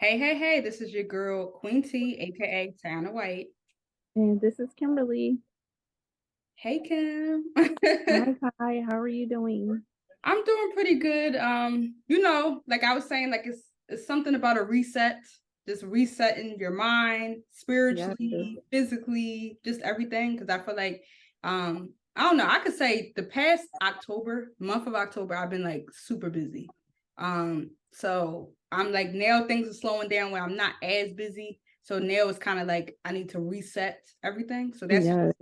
Hey, this is your girl, Queen T, aka Tyohnah White. And this is Kimberly. Hey, Kim. Hi, how are you doing? I'm doing pretty good. Like I was saying, like it's something about a reset, just resetting your mind, Yes. spiritually, physically, just everything. Because I feel like, I don't know, I could say the past month of October, I've been like super busy. So I'm like now things are slowing down where I'm not as busy. So now it's kind of like I need to reset everything. So Yes.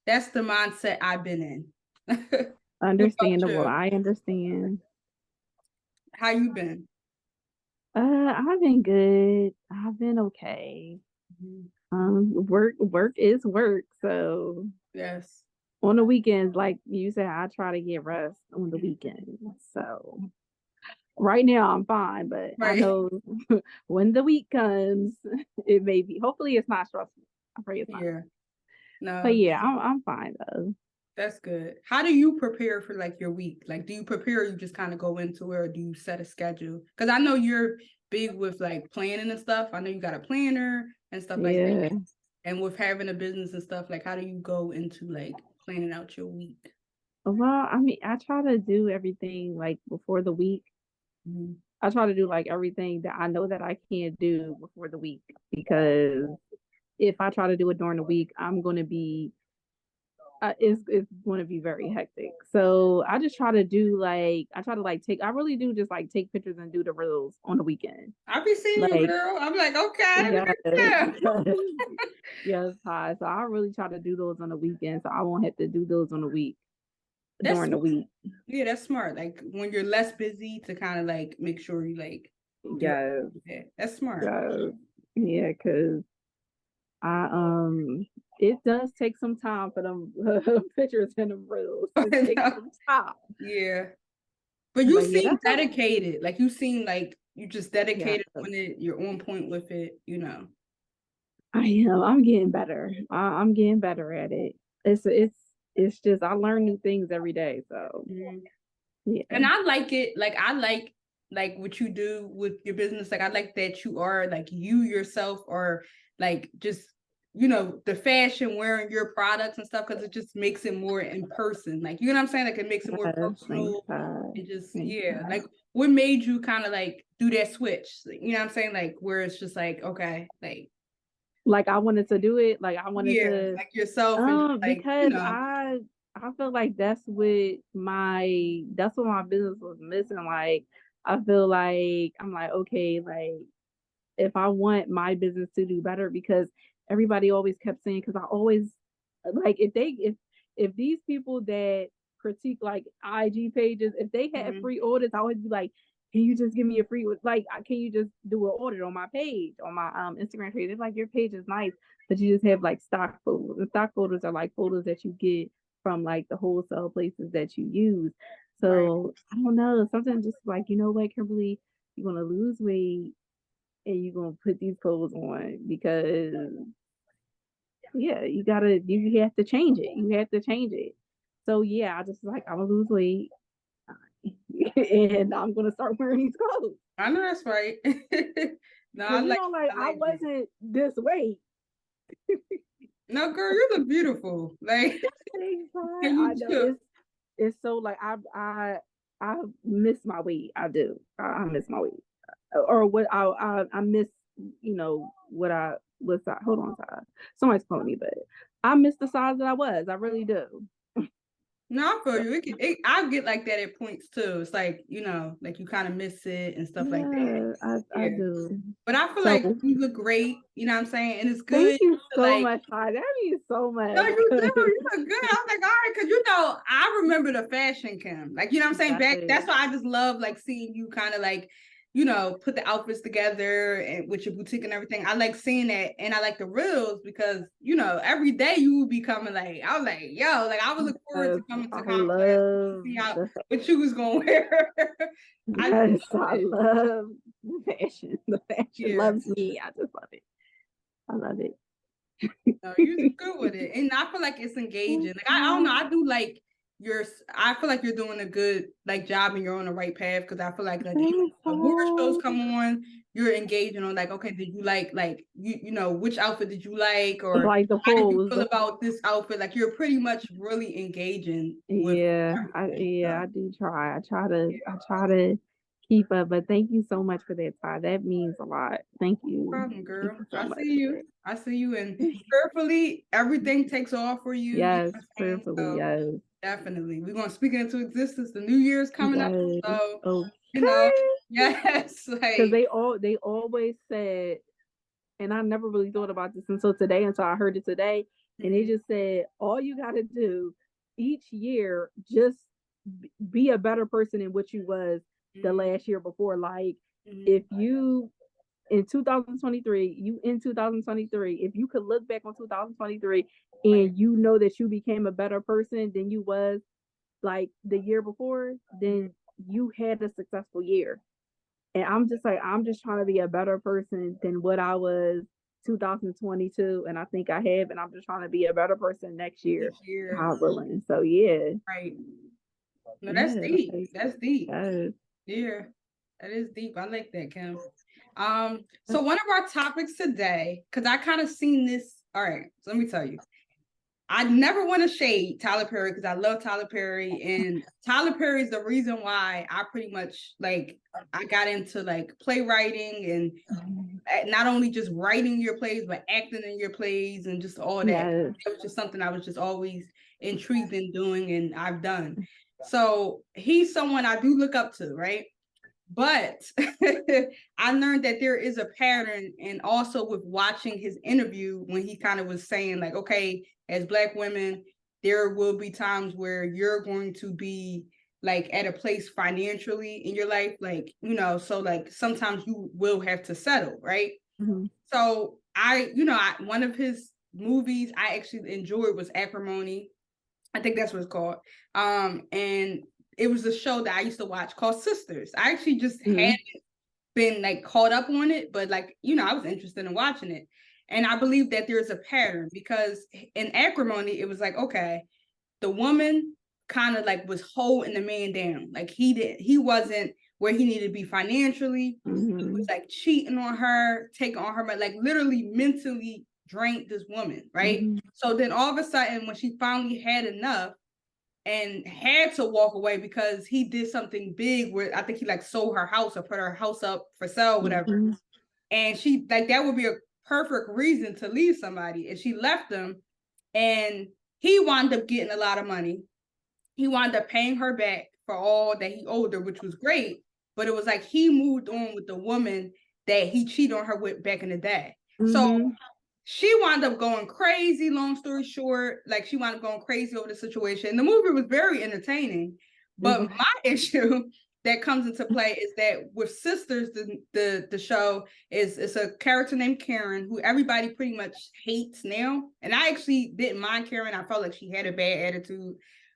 that's the mindset I've been in. What about Understandable. you? I understand. How you been? I've been good. I've been okay. Mhm. Work is work. So Yes. on the weekends, like you said, I try to get rest on the weekend. So right now I'm fine, but I Right. know when the week comes, it may be. Hopefully, it's not stressful. I pray it's not. Yeah. But No, yeah, I'm fine though. that's good. How do you prepare for like your week? Like, do you prepare or you just kind of go into it or do you set a schedule? Because I know you're big with like planning and stuff. I know you got a planner and stuff like that. Yeah. And with having a business and stuff, like how do you go into like planning out your week? Well, I mean, I try to do everything like before the week. Mhm. I try to do like everything that I know that I can't do before the week because if I try to do it during the week, I'm going to be it's going to be very hectic. So I just try to do like I try to like take I really do just like take pictures and do the reels on the weekend. I be seeing you, Like girl. I'm like, okay, look yes, at yes, yes, hi. So I really try to do those on the weekend, so I won't have to do those on the week That's during the week. yeah, that's smart. Like when you're less busy to kind of like make sure you like do Yes, it. That's smart. yes, yeah, because I it does take some time for them pictures and the reels. It takes some time. Yeah. But you But yeah, seem that's all. dedicated. Like you seem like you just Yeah, dedicated when you're on point with it. I am. I'm getting better. I'm getting better at it. It's just I learn new things every day. So Mhm. yeah, And I like it. Like I like what you do with your business. Like I like that you are like you yourself or like just the fashion wearing your products and stuff because it just makes it more in person. Like you know what I'm saying? Like it makes it more thanks personal. God. It just Thanks yeah. God. Like what made you kind of like do that switch? You know what I'm saying? Like where it's just like okay, like Like I wanted to do it. Like I wanted yeah, to like yourself and just like because I feel like that's what my business was missing. Like I feel like I'm like, okay, like if I want my business to do better because everybody always kept saying because I always like if these people that critique like IG pages, if they had mhm, free orders, I always be like, can you just give me a free like can you just do an order on my page on my Instagram page? It's like your page is nice, but you just have like stock photos. And stock photos are like photos that you get from like the wholesale places that you use. right. So I don't know. Sometimes just like, you know what, Kimberly, you're gonna lose weight and you're gonna put these clothes on because yeah, you have to change it. You have to change it. So yeah, I just like I'm gonna lose weight and I'm gonna start wearing these clothes. I know that's right. No, Cause you know, like I I like it. wasn't this weight. No, girl, you look beautiful. Like, and I you know too. it's so like I miss my weight. I do. I miss my weight. Or what I miss, what I was hold on, Ty. Somebody's calling me, but I miss the size that I was. I really do. No, I feel So you. I get like that at points too. It's like, like you kind of miss it and stuff like that. yeah, I Yeah. do. But I feel So like you look great. You know what I'm saying? And it's thank good you to so like, much, Ty. That means so no, much. you do. You look good. I was like, all right, because I remember the fashion Kim. Like, you know what I'm saying? Yes. Back, that's why I just love like seeing you kind of like, put the outfits together and with your boutique and everything. I like seeing that and I like the reels because, every day you will be coming like, I was like, yo, like I would look forward to coming to I complex to love see how the what you was gonna wear. I just yes, love I it. love the fashion. The fashion Yeah. loves me. I just love it. I love No, you do good with it. And I feel like it's engaging. Like I don't know, I do like I feel like you're doing a good like job and you're on the right path, because I feel like even Thanks, award shows oh. come on, you're engaging on like, okay, did you like you know, which outfit did you like, or Like the how did you pose. feel about this outfit? Like you're pretty much really engaging with everything. I do try. I try to keep up, but thank you so much for that, Ty. That means a lot. Thank you. Problem, Thank girl. you so I much see for you. that. I see you, and prayerfully everything takes off for you. You know Yes, what I'm saying? prayerfully, So yes. definitely, we're gonna speak it into existence. The new year's coming up, Yes. so you know, Okay. yes, Because like they always said, and I never really thought about this until today, until I heard it today. And they mhm, just said, all you gotta do each year, just be a better person than what you was the mhm, last year before. Like mhm, if you in 2023, if you could look back on 2023 right, and you know that you became a better person than you was like the year before, mhm, then you had a successful year. And I'm just like, I'm just trying to be a better person than what I was 2022. And I think I have, and I'm just trying to be a better person next year. each year, God willing. So yeah. right. No, that's Yeah. deep. Like, That's deep. yes. Yeah, that is deep. I like that, Kim. So one of our topics today, because I kind of seen this. All right, so let me tell you. I never want to shade Tyler Perry because I love Tyler Perry, and Tyler Perry is the reason why I pretty much like I got into like playwriting and not only just writing your plays but acting in your plays and just all that. Yes. It was just something I was just always intrigued in doing, and I've done. So he's someone I do look up to, right? But I learned that there is a pattern, and also with watching his interview when he kind of was saying, like, okay, as Black women, there will be times where you're going to be like at a place financially in your life, like, you know, so like sometimes you will have to settle, right? Mm-hmm. So one of his movies I actually enjoyed was Acrimony. I think that's what it's called. And it was a show that I used to watch called Sisters. I actually just Mm-hmm. hadn't been like caught up on it, but like, you know, I was interested in watching it. And I believe that there's a pattern because in Acrimony, it was like, okay, the woman kind of like was holding the man down. Like he wasn't where he needed to be financially. He was like cheating on her, taking on her, like literally mentally drained this woman, right? Mm-hmm. So then all of a sudden, when she finally had enough and had to walk away because he did something big where I think he like sold her house or put her house up for sale, whatever. Mm-hmm. And she like that would be a perfect reason to leave somebody. And she left him, and he wound up getting a lot of money. He wound up paying her back for all that he owed her, which was great. But it was like he moved on with the woman that he cheated on her with back in the day. So Mm-hmm. she wound up going crazy. Long story short, like she wound up going crazy over the situation. The movie was very entertaining, but Mm-hmm. my issue that comes into play is that with Sisters, the show is it's a character named Karen who everybody pretty much hates now. And I actually didn't mind Karen. I felt like she had a bad attitude,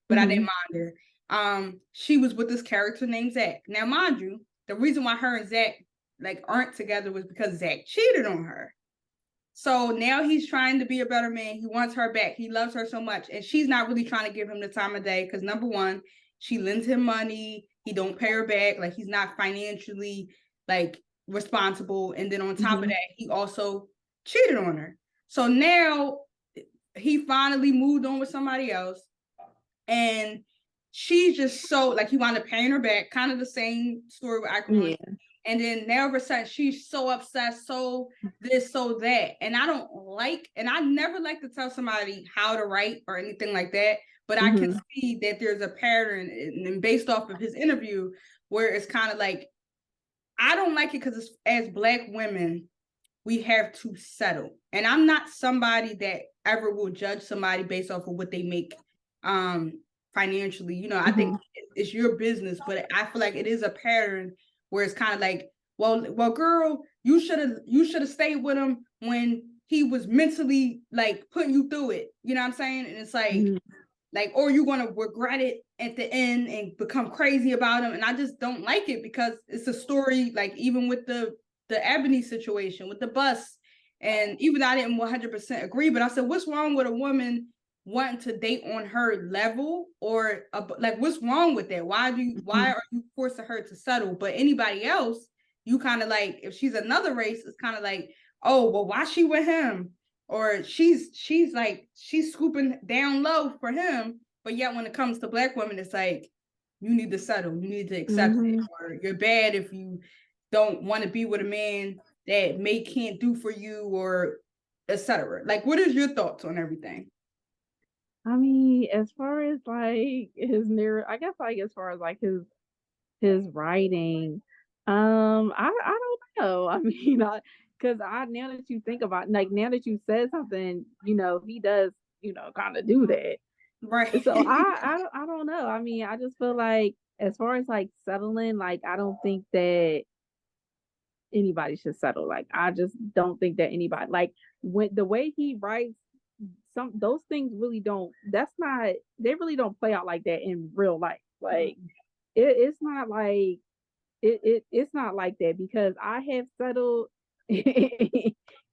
but I didn't mind her. She was with this character named Zach. Now, mind you, the reason why her and Zach like aren't together was because Zach cheated on her. So now he's trying to be a better man. He wants her back. He loves her so much. And she's not really trying to give him the time of day because number one, she lends him money. He don't pay her back. Like he's not financially like responsible. And then on top of Mm-hmm. that, he also cheated on her. So now he finally moved on with somebody else. And she's just so like he wound up paying her back, kind of the same story with Acrimony. Yeah. And then now of a sudden she's so obsessed, so this, so that. And I don't like, and I never like to tell somebody how to write or anything like that. But I can Mm-hmm. see that there's a pattern and based off of his interview where it's kind of like, I don't like it because as Black women, we have to settle. And I'm not somebody that ever will judge somebody based off of what they make financially. You know, I think it's your business, but I feel like it is a pattern where it's kind of like, well, girl, you should have stayed with him when he was mentally like putting you through it. You know what I'm saying? And it's Mm-hmm. like, or you're gonna regret it at the end and become crazy about him. And I just don't like it because it's a story, like even with the Ebony situation with the bus. And even though I didn't 100% agree, but I said, what's wrong with a woman wanting to date on her level, or like, what's wrong with that? Why are you forcing her to settle? But anybody else, you kind of like, if she's another race, it's kind of like, oh, well, why she with him? Or she's scooping down low for him, but yet when it comes to Black women, it's like, you need to settle, you need to accept it, or you're bad if you don't want to be with a man that can't do for you, or etc. Like, what is your thoughts on everything? I mean, as far as like his narrative, I guess like as far as like his writing, I don't know. I mean, because I now that you think about, like, now that you said something, he does, kind of do that. Right. So I don't know. I mean, I just feel like as far as like settling, like I don't think that anybody should settle. Like I just don't think that anybody, like, when the way he writes, some those things really don't, that's not, they really don't play out like that in real life. Like it's not like it's not like that, because I have settled and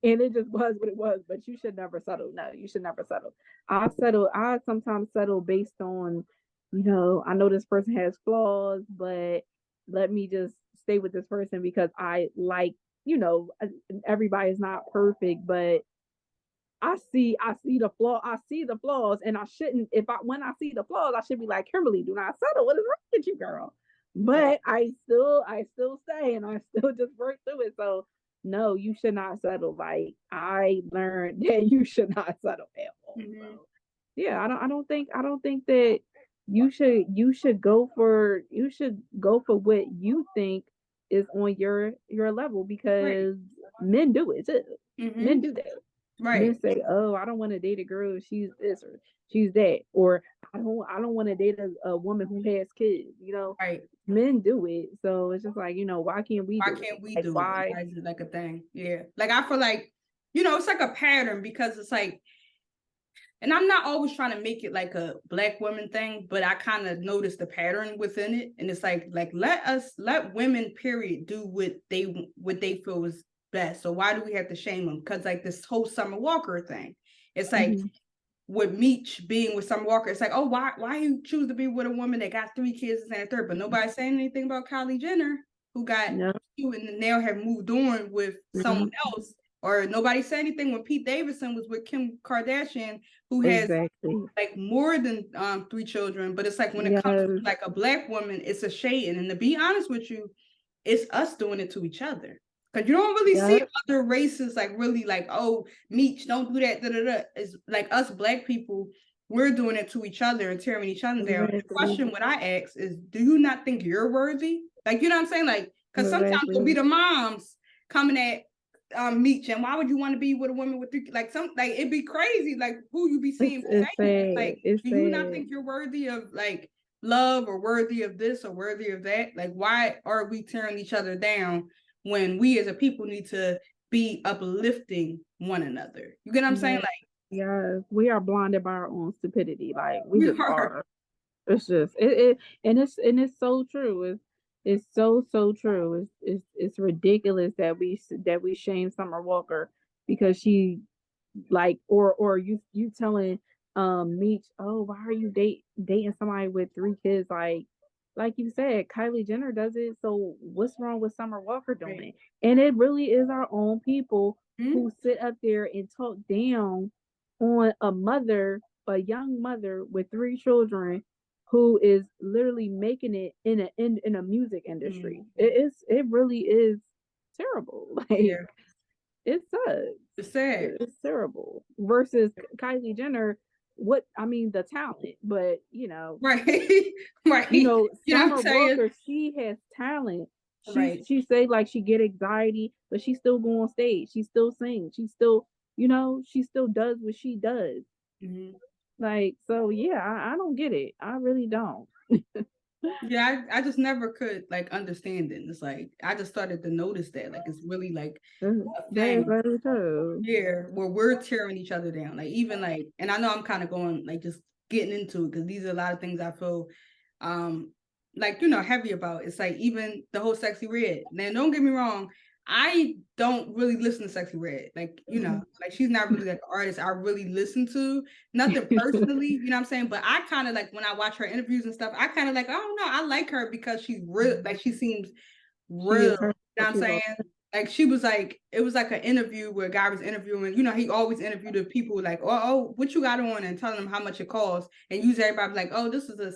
it just was what it was. But you should never settle. No, you should never settle. I sometimes settle based on, I know this person has flaws, but let me just stay with this person because I like, everybody is not perfect, but I see the flaw. I see the flaws, and I shouldn't. If I when I see the flaws, I should be like, Kimberly, do not settle. What is wrong with you, girl? But I still stay, and I still just work through it. So no, you should not settle. Like I learned that you should not settle at all. So yeah, I don't think that you should go for what you think is on your level, Right. because men do it too. Mm-hmm. Men do that. Right. Men say, "Oh, I don't want to date a girl. She's this or she's that," or "I don't want to date a woman who has kids." Right. Men do it, so it's just like, why can't we Why do it? can't we Like do it? why? Why is it like a thing? Yeah. Like, I feel like, it's like a pattern, because it's like, and I'm not always trying to make it like a Black woman thing, but I kind of notice the pattern within it. And it's like, let women, period, do what they feel is best. So why do we have to shame them? Because like this whole Summer Walker thing, it's like, Mhm. with Meech being with Summer Walker, it's like, oh, why you choose to be with a woman that got 3 kids and a third? But nobody's saying anything about Kylie Jenner, who got No. 2 and now have moved on with someone Mhm. else. Or nobody said anything when Pete Davidson was with Kim Kardashian, who has Exactly. like more than 3 children. But it's like, when it comes to Yes. like a Black woman, it's a shade. And to be honest with you, it's us doing it to each other. Because you don't really see Yep. other races like really like, oh, Meech, don't do that. Da, da, da. It's like us Black people, we're doing it to each other and tearing each other down. The Exactly. question what I ask is, do you not think you're worthy? Like, you know what I'm saying? Like, because sometimes it'll be Exactly. the moms coming at Meech, and why would you want to be with a woman with 3, like, some, like, it'd be crazy, like, who you be seeing It's saying it. sad. Like, It's do you not sad. think you're worthy of like love, or worthy of this, or worthy of that? Like, why are we tearing each other down when we as a people need to be uplifting one another? You get what I'm saying? Yeah. Like, Yes. We are blinded by our own stupidity. Like we we just are. are. It's just it and it's so true. It's so true. It's ridiculous that we shame Summer Walker because she, like, or you telling Meech, oh, why are you dating somebody with 3 kids? Like you said, Kylie Jenner does it, so what's wrong with Summer Walker doing Right. it? And it really is our own people Hmm? who sit up there and talk down on a young mother with 3 children, who is literally making it in a music industry. Mm. It really is terrible. Like Yeah, it sucks. it's sad. It's terrible. Versus Kylie Jenner, what I mean, the talent, but Right. Right. You know what I'm Summer saying? Walker, she has talent. Right. She say like she get anxiety, but she still go on stage. She still sings. She still does what she does. Mm-hmm. Like, so yeah, I don't get it. I really don't. Yeah, I just never could like understand it. It's like, I just started to notice that, like, it's really like a That is thing very true. here where we're tearing each other down. Like, even like, and I know I'm kind of going like just getting into it, because these are a lot of things I feel um like, heavy about. It's like, even the whole Sexy Red. Now, don't get me wrong, I don't really listen to Sexy Red. Like, like she's not really like an artist I really listen to. Nothing personally, you know what I'm saying? But I kind of like when I watch her interviews and stuff, I kind of like, I don't know, I like her because she's real, like she seems real. You know what I'm saying? Like she was like, it was like an interview where a guy was interviewing, he always interviewed the people like, oh, what you got on, and telling them how much it costs. And usually everybody like, oh, this is a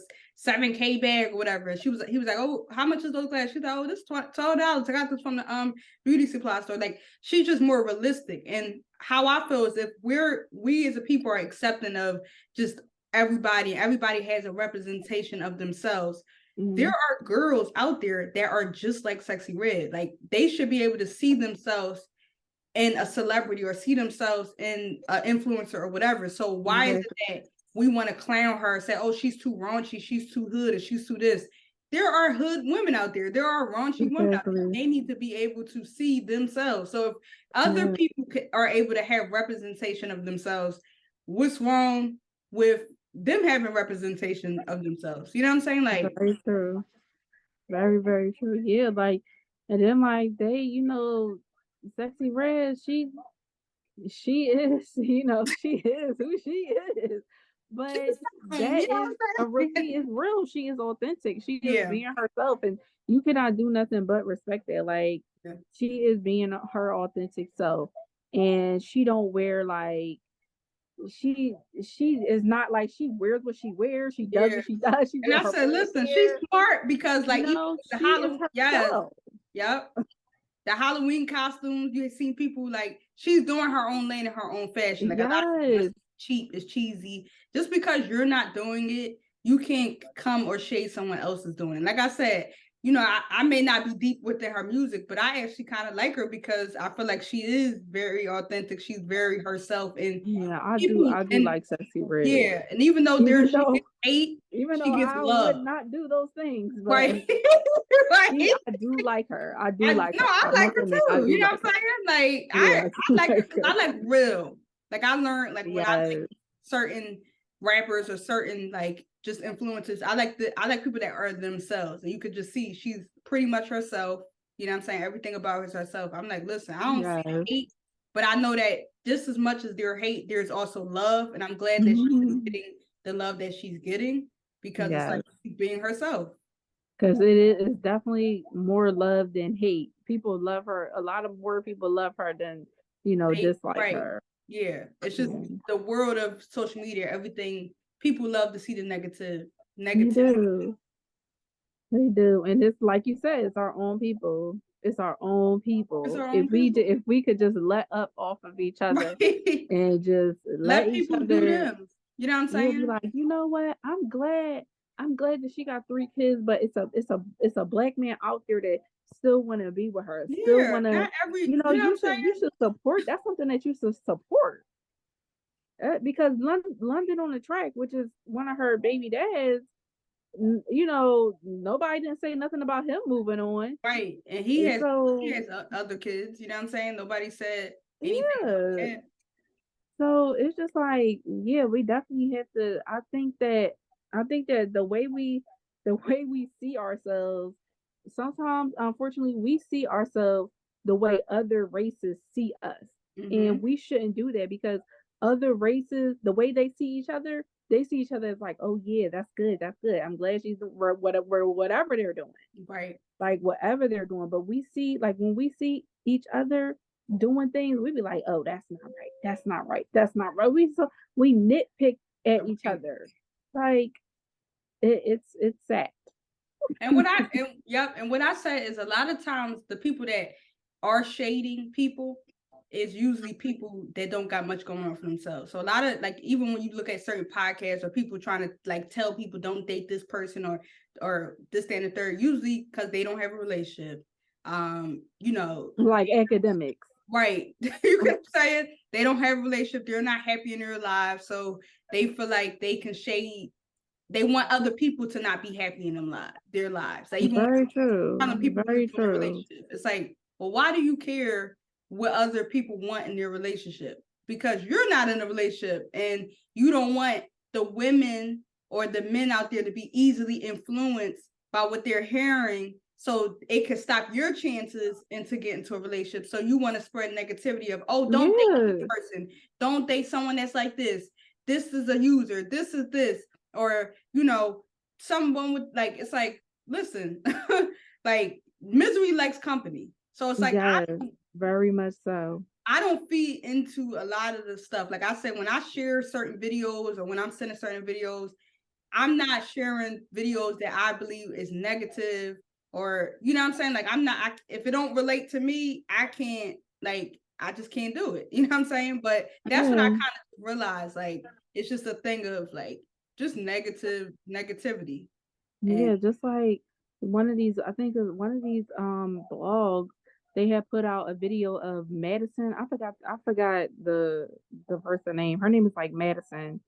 7K bag or whatever. And he was like, oh, how much is those glasses? She's like, oh, this is $12. I got this from the beauty supply store. Like she's just more realistic. And how I feel is if we as a people are accepting of just everybody has a representation of themselves. There are girls out there that are just like Sexy Red. Like they should be able to see themselves in a celebrity or see themselves in an influencer or whatever. So why is it that we want to clown her and say, oh, she's too raunchy, she's too hood, or she's too this? There are hood women out there. There are raunchy women out there. They need to be able to see themselves. So if other people are able to have representation of themselves, what's wrong with them having representation of themselves? You know what I'm saying? Like, very true. Very, very true. Yeah, like, and then like they, Sexy Red, she is, she is who she is. But she is real. She is authentic. She is being herself, and you cannot do nothing but respect that. Like she is being her authentic self, and she don't wear like she is not like she wears what she wears. She does what she does. And I said, listen, she's smart because like even the Halloween, the Halloween costumes, you have seen people like she's doing her own lane in her own fashion. Like a lot of people, it's cheap, it's cheesy. Just because you're not doing it, you can't come or shade someone else is doing it. Like I said, I may not be deep within her music, but I actually kind of like her because I feel like she is very authentic. She's very herself. And I do like Sexy Red. Yeah, and even though there's hate, even she though gets I love. would not do those things, but right. I do like her. I like her. No, I like her too. You know what I'm saying? Like I like her because I like real. Like I learned like when I like certain rappers or certain like just influencers, I like people that are themselves, and you could just see she's pretty much herself. You know what I'm saying? Everything about her is herself. I'm like, listen, I don't see hate, but I know that just as much as there's hate, there's also love, and I'm glad that she's getting the love that she's getting because it's like she's being herself. Because it is definitely more love than hate. People love her. A lot of more people love her than dislike her. Yeah, it's just the world of social media. Everything people love to see the negative. They do, and it's like you said, it's our own people. It's our own people. If we could just let up off of each other and just let each people other do them. You know what I'm saying? Be like, you know what? I'm glad that she got 3 kids, but it's a black man out there that still want to be with her. Still want to, you should support. That's something that you should support. Because London on the Track, which is one of her baby dads, nobody didn't say nothing about him moving on. Right. And he has other kids, you know what I'm saying? Nobody said anything about that. So it's just like, we definitely have to. I think that the way we see ourselves, sometimes unfortunately we see ourselves the way other races see us. And we shouldn't do that because other races, the way they see each other as like, oh yeah, that's good. I'm glad she's whatever they're doing. Right. Like whatever they're doing. But we see, like when we see each other doing things, we be like, oh, that's not right. We nitpick at each other. Like it's sad. And what I say is a lot of times the people that are shading people is usually people that don't got much going on for themselves. So a lot of like, even when you look at certain podcasts or people trying to like tell people don't date this person or this, that, and the third, usually because they don't have a relationship. Like academics. Right. You can say it. They don't have a relationship. They're not happy in their lives. So they feel like they can shade. They want other people to not be happy in their lives. Like even very true. People very true. It's like, well, why do you care what other people want in their relationship? Because you're not in a relationship and you don't want the women or the men out there to be easily influenced by what they're hearing So it could stop your chances into getting into a relationship. So you want to spread negativity of, oh, don't date this person. Don't date someone that's like this. This is a user. This is this. Or, someone with like, it's like, listen, like misery likes company. So it's like, yes, very much so. I don't feed into a lot of the stuff. Like I said, when I share certain videos or when I'm sending certain videos, I'm not sharing videos that I believe is negative, or you know what I'm saying? Like if it don't relate to me, I just can't do it. You know what I'm saying? But that's what I kind of realized. Like it's just a thing of like just negativity. Yeah, just like one of these, I think one of these blogs, they had put out a video of Madison. I forgot the person name. Her name is like Madison.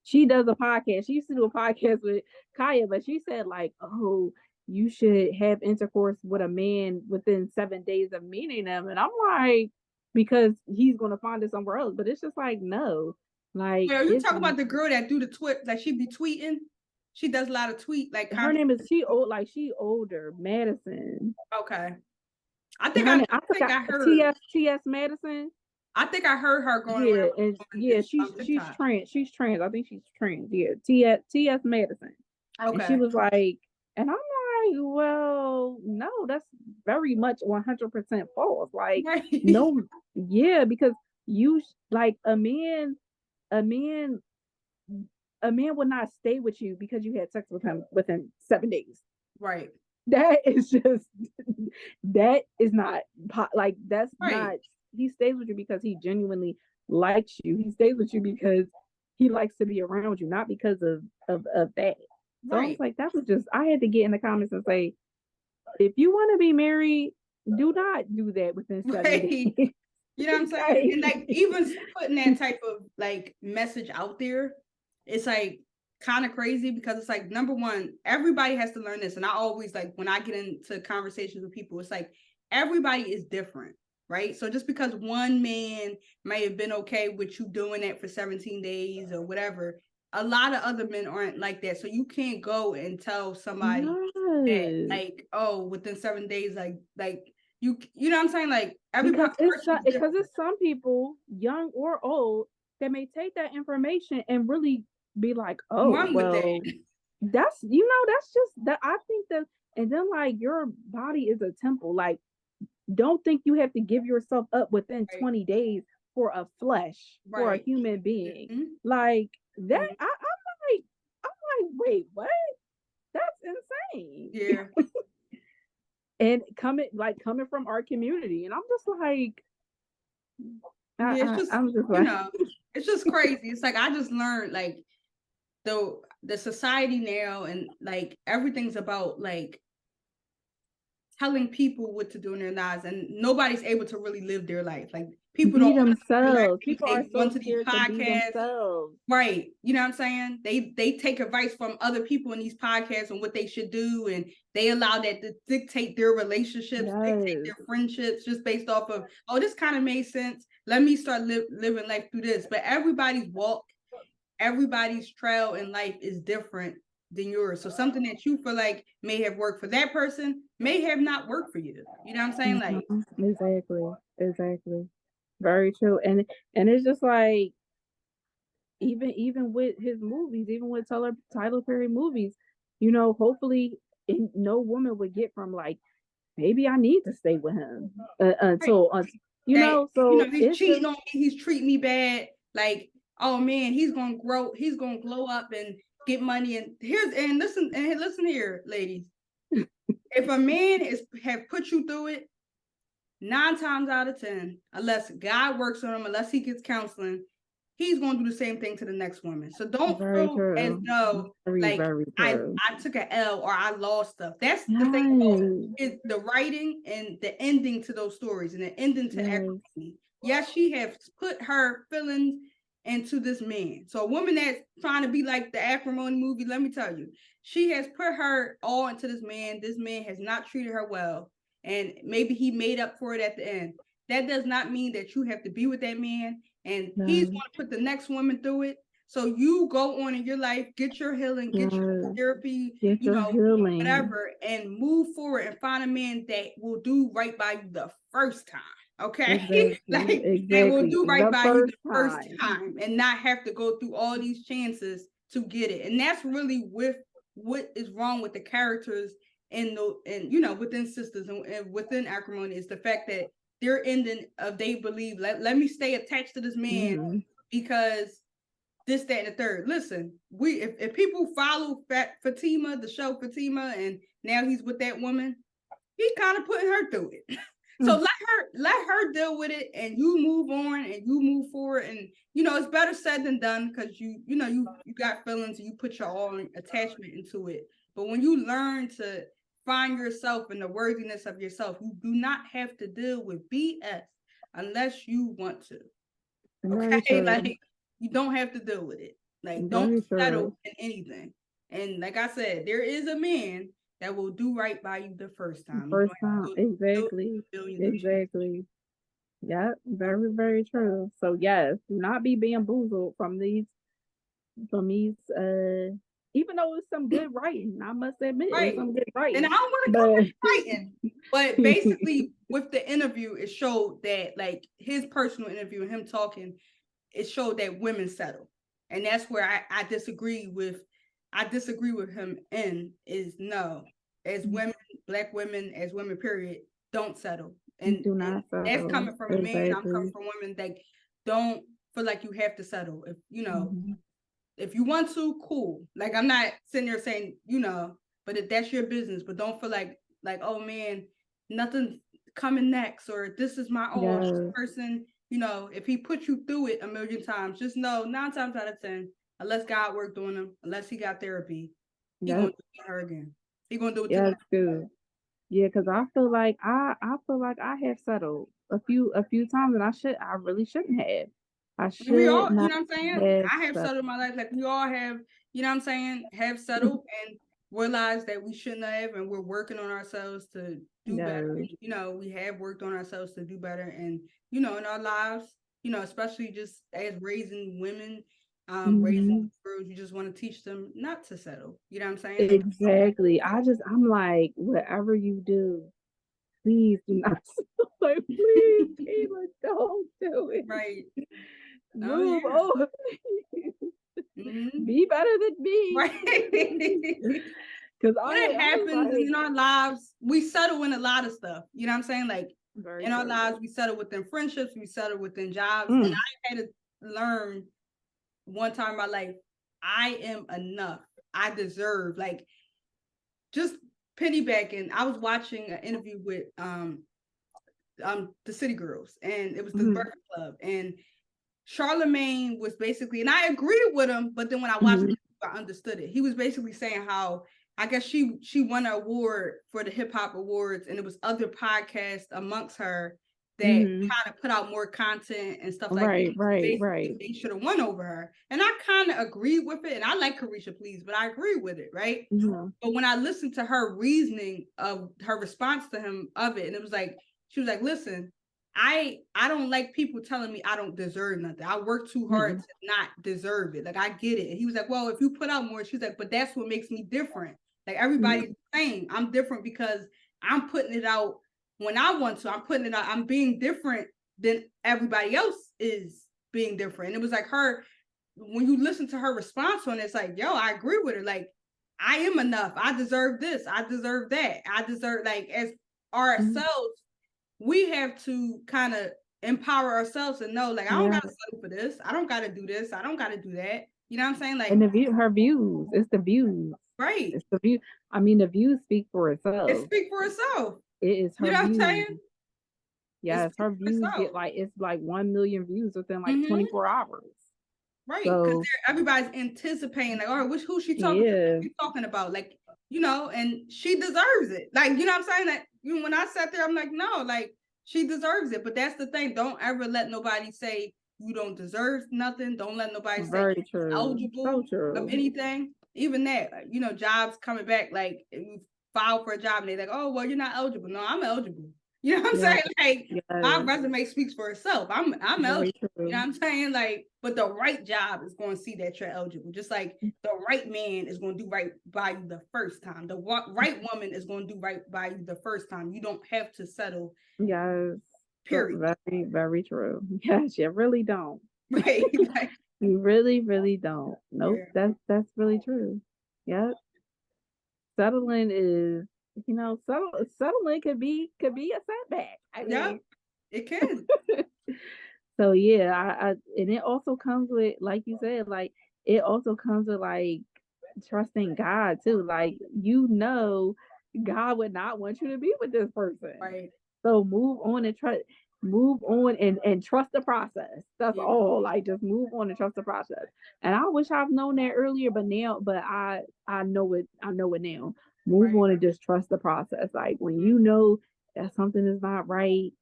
She does a podcast. She used to do a podcast with Kaya, but she said like, oh, you should have intercourse with a man within 7 days of meeting them. And I'm like, because he's gonna find it somewhere else. But it's just like, no. Like, Well, you talk about the girl that do the tweet, like she be tweeting. She does a lot of tweet, like her name is she older, Madison. Okay. I think I heard TS Madison. I think I heard her going around. And she's trans. She's trans. I think she's trans. Yeah, TS Madison. Okay. And she was like, and I'm like, well, no, that's very much 100% false. Like, right. No, yeah, because you like a man would not stay with you because you had sex with him within 7 days. Right. That is not like that's right. Not. He stays with you because he genuinely likes you. He stays with you because he likes to be around you, not because of that. So right. I was like, that was just, I had to get in the comments and say, if you want to be married, do not do that within 7 days. You know what I'm saying? Right. And like even putting that type of like message out there, it's like kind of crazy because it's like, number one, everybody has to learn this. And I always like, when I get into conversations with people, it's like, everybody is different. Right. So just because one man may have been okay with you doing that for 17 days or whatever, a lot of other men aren't like that. So you can't go and tell somebody that like, oh, within 7 days, like you know what I'm saying? Like everybody, because it's some people, young or old, that may take that information and really be like, oh, well, that's just that. I think that, and then like your body is a temple. Like, don't think you have to give yourself up within 20 days for a flesh, for a human being. Mm-hmm. Like that, mm-hmm. I'm like, wait, what? That's insane. Yeah. And coming from our community, and I'm just like, it's just crazy. It's like I just learned like the society now, and like everything's about like telling people what to do in their lives, and nobody's able to really live their life. Like people don't themselves. People are so scared to be themselves. Right. You know what I'm saying? They take advice from other people in these podcasts on what they should do, and they allow that to dictate their relationships, dictate their friendships, just based off of, oh, this kind of made sense. Let me start living life through this. But everybody's walk, everybody's trail in life is different than yours. So something that you feel like may have worked for that person may have not worked for you. You know what I'm saying? Like exactly. Very true. And it's just like even with his movies, even with Tyler Perry movies, hopefully no woman would get from like, maybe I need to stay with him until he's cheating on me, he's treating me bad. Like, oh man, he's gonna glow up and get money. And listen here, ladies. If a man have put you through it, 9 times out of 10, unless God works on him, unless he gets counseling, he's going to do the same thing to the next woman. So don't feel as though I took an L or I lost stuff. That's the thing is the writing and the ending to those stories and the ending to everything. Yes, she has put her feelings into this man. So a woman that's trying to be like the Acrimony movie, let me tell you, she has put her all into this man. This man has not treated her well. And maybe he made up for it at the end. That does not mean that you have to be with that man. And he's going to put the next woman through it. So you go on in your life, get your healing, get your therapy, get your healing, whatever, and move forward and find a man that will do right by you the first time. Okay. Exactly. That will do right by you the first time and not have to go through all these chances to get it. And that's really with what is wrong with the characters and within sisters and within acrimony is the fact that they're ending of they believe let me stay attached to this man because this, that, and the third. Listen, if people follow Fatima, the show Fatima, and now he's with that woman, he's kind of putting her through it. So let her deal with it, and you move on and you move forward. And it's better said than done because you got feelings and you put your own attachment into it. But when you learn to find yourself and the worthiness of yourself, you do not have to deal with BS unless you want to. Okay, like you don't have to deal with it. Like don't settle in anything. And like I said, there is a man that will do right by you the first time. Exactly. Yeah, very, very true. So yes, do not be bamboozled from these even though it's some good writing, I must admit it's some good writing. And I don't want to call it writing. But basically with the interview, it showed that like his personal interview and him talking, it showed that women settle. And that's where I disagree with him is no. As women, Black women, as women, period, don't settle. And do not settle. That's coming from a man. I'm coming from women that don't feel like you have to settle. If if you want to, cool. Like I'm not sitting there saying, but if that's your business, but don't feel like, oh man, nothing coming next, or this is my own person. If he put you through it a million times, just know 9 times out of 10, unless God worked on him, unless he got therapy, he's gonna do it to her again. He's gonna do it to her. Good. Yeah, because I feel like I have settled a few times, and I really shouldn't have. I should. We all, you know what I'm saying? I have settled my life. Like we all have, you know what I'm saying, have settled and realized that we shouldn't have, and we're working on ourselves to do better. We have worked on ourselves to do better, and in our lives, especially just as raising women, raising girls, you just want to teach them not to settle. You know what I'm saying? Exactly. I'm like, whatever you do, please do not settle. Like, please, Kayla, don't do it. Right. Move on. Be better than me. Right. Because what happens in our lives, we settle in a lot of stuff. You know what I'm saying? Like in our lives, we settle within friendships, we settle within jobs. And I had to learn one time in my life, I am enough. I deserve, like, just piggybacking. I was watching an interview with the City Girls, and it was the Breakfast Club, and Charlemagne was basically, and I agreed with him, but then when I watched it, I understood it. He was basically saying how I guess she won an award for the Hip Hop Awards, and it was other podcasts amongst her that kind of put out more content and stuff like that. Right. They should have won over her. And I kind of agree with it. And I like Carisha Please, but I agree with it, right? But when I listened to her reasoning of her response to him of it, and it was like, she was like, listen, I don't like people telling me I don't deserve nothing. I work too hard to not deserve it. Like, I get it. And he was like, well, if you put out more, she's like, but that's what makes me different. Like, everybody's the same. I'm different because I'm putting it out when I want to. I'm putting it out. I'm being different than everybody else is being different. And it was like her, when you listen to her response on it, it's like, yo, I agree with her. Like, I am enough. I deserve this. I deserve that. I deserve, like, as ourselves, we have to kind of empower ourselves and know, like, I don't got to settle for this. I don't got to do this. I don't got to do that. You know what I'm saying? Like, and her views. It's the views. Right. It's the view. I mean, the views speak for itself. It speaks for itself. It is her views. You know what I'm saying? Yes, her views get it's like 1 million views within like 24 hours. Right. Because everybody's anticipating, like, all right, who's she talking to? She's talking about, like, and she deserves it. Like, you know what I'm saying? That when I sat there, I'm like, no, like, she deserves it. But that's the thing. Don't ever let nobody say you don't deserve nothing. Don't let nobody say you're eligible of anything. Even that, jobs coming back, like, if you file for a job and they're like, oh, well, you're not eligible. No, I'm eligible. You know what I'm Yeah. saying? Like my Yes. resume speaks for itself. I'm Very eligible. You know true. what I'm saying? Like, but the right job is going to see that you're eligible. Just like the right man is going to do right by you the first time. The right woman is going to do right by you the first time. You don't have to settle. Yes. Period. Very, very true. Yes, you really don't. Right. Like, You really, really don't. Nope. yeah. That's really true. Yep. Settling is, settling could be a setback. I Yeah, mean, it can. so yeah, I and it also comes with, like you said, like it also comes with like trusting God too. Like, God would not want you to be with this person. Right. So move on and trust the process. That's Yeah. all. Like, just move on and trust the process. And I wish I've known that earlier, but I know it. I know it now. Move Right. on and just trust the process. Like, when you know that something is not right,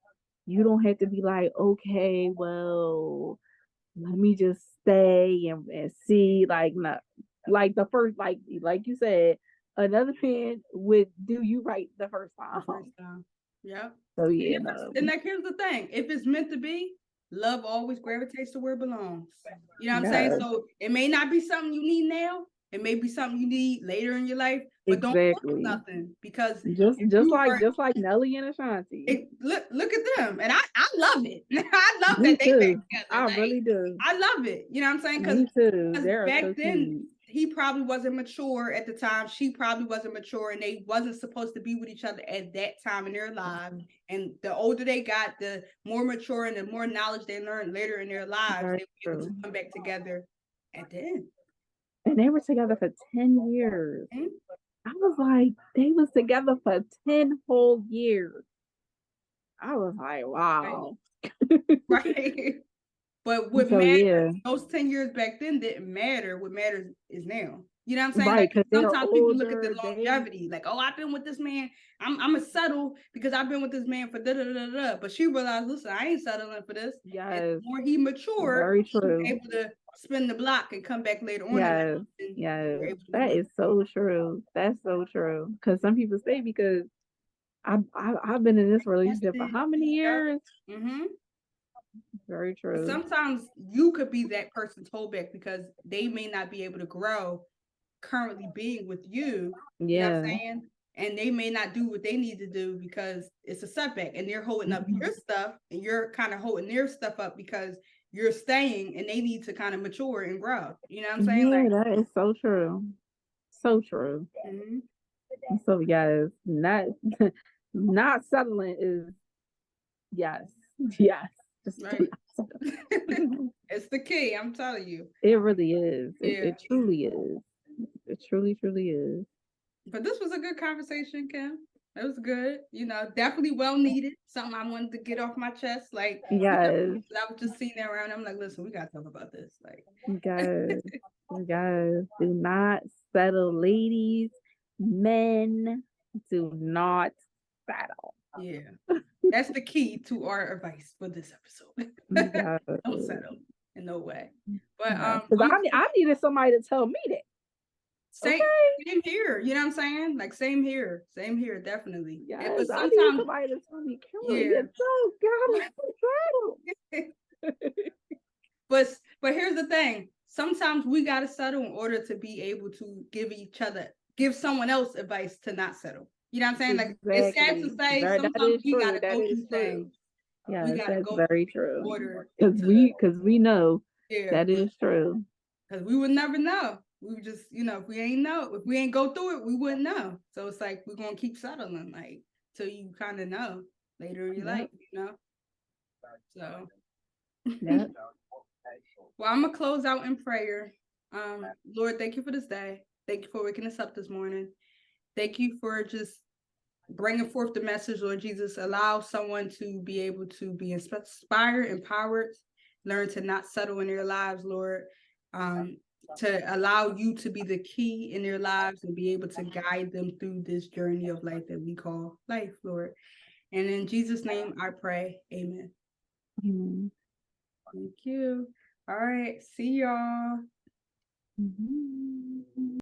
you don't have to be like, okay, well, let me just stay and see. Like, not like the first, like you said, another man would do you right the first The time. first time. Yeah. So And yeah, if it's, and like here's the thing, if it's meant to be, love always gravitates to where it belongs. You know what I'm saying? yeah, So it may not be something you need now. It may be something you need later in your life, but don't force exactly. nothing because Just if just you like are just like Nelly and Ashanti. look at them. And I love it. I love Me that they back too. together. I Like really do. I love it. You know what I'm saying? Me too. Because They're back so then cute. he probably wasn't mature at the time. She probably wasn't mature, and they wasn't supposed to be with each other at that time in their lives. And the older they got, the more mature and the more knowledge they learned later in their lives, Very they were able to true. come back together at the end. And they were together for 10 years. Mhm. I was like, they was together for 10 whole years. I was like, Right. wow. Right. But what So mattered, yeah, those 10 years back then didn't matter. What matters is now. You know what I'm saying? right, Like because they're sometimes people look at the older. They longevity, like, oh, I've been with this man. I'm a settle because I've been with this man for da da da da. But she realized, listen, I ain't settling for this. And the yes, more he matured, very he was true. able to spin the block and come back later on in life. Yes, And they were yes, able to that work. is so true. That's so true. Because some people say, because I've been in this relationship for how many Yep. years? Mm-hmm. Very true. Sometimes you could be that person's holdback because they may not be able to grow currently being with you, you know what I'm Yeah. saying? And they may not do what they need to do because it's a setback and they're holding up your stuff and you're kind of holding their stuff up because you're staying and they need to kind of mature and grow. You know what I'm saying? Yeah, Like, that is so true. So true. mm-hmm. So yes, not settling is yes, yes. Just Right. not settling. It's the key, I'm telling you. It really is. It, Yeah. it truly is. It truly, truly is. But this was a good conversation, Kim. It was good. You know, definitely well needed. Something I wanted to get off my chest. Like, Yes, I was just seeing that around. I'm like, listen, we gotta talk about this. Like, guys, guys, do not settle, ladies, men. Do not settle. yeah. That's the key to our advice for this episode. Guys, Don't settle in no way. But because I'm I needed somebody to tell me that. same Okay. same here. You know what I'm saying? Like same here. Same here, definitely. Yes, But I needed sometimes, somebody to tell me, Kimberly, yeah. you don't gotta settle. But here's the thing. Sometimes we gotta settle in order to be able to give someone else advice to not settle. You know what I'm saying? Like it's sad to Exactly. say That sometimes is we true. gotta That go is through true. things. We Yes, gotta that's go very through in true. order Because to we know yeah. that is true. Because we would never know. We would just, if we ain't go through it, we wouldn't know. So it's like we're gonna keep settling, like till you kind of know later in your life, So Yeah. well, I'm gonna close out in prayer. Lord, thank you for this day. Thank you for waking us up this morning. Thank you for just bringing forth the message, Lord Jesus. Allow someone to be able to be inspired, empowered, learn to not settle in their lives, Lord. To allow you to be the key in their lives and be able to guide them through this journey of life that we call life, Lord. And in Jesus' name, I pray. Amen. Mm-hmm. Thank you. All right. See y'all. Mm-hmm.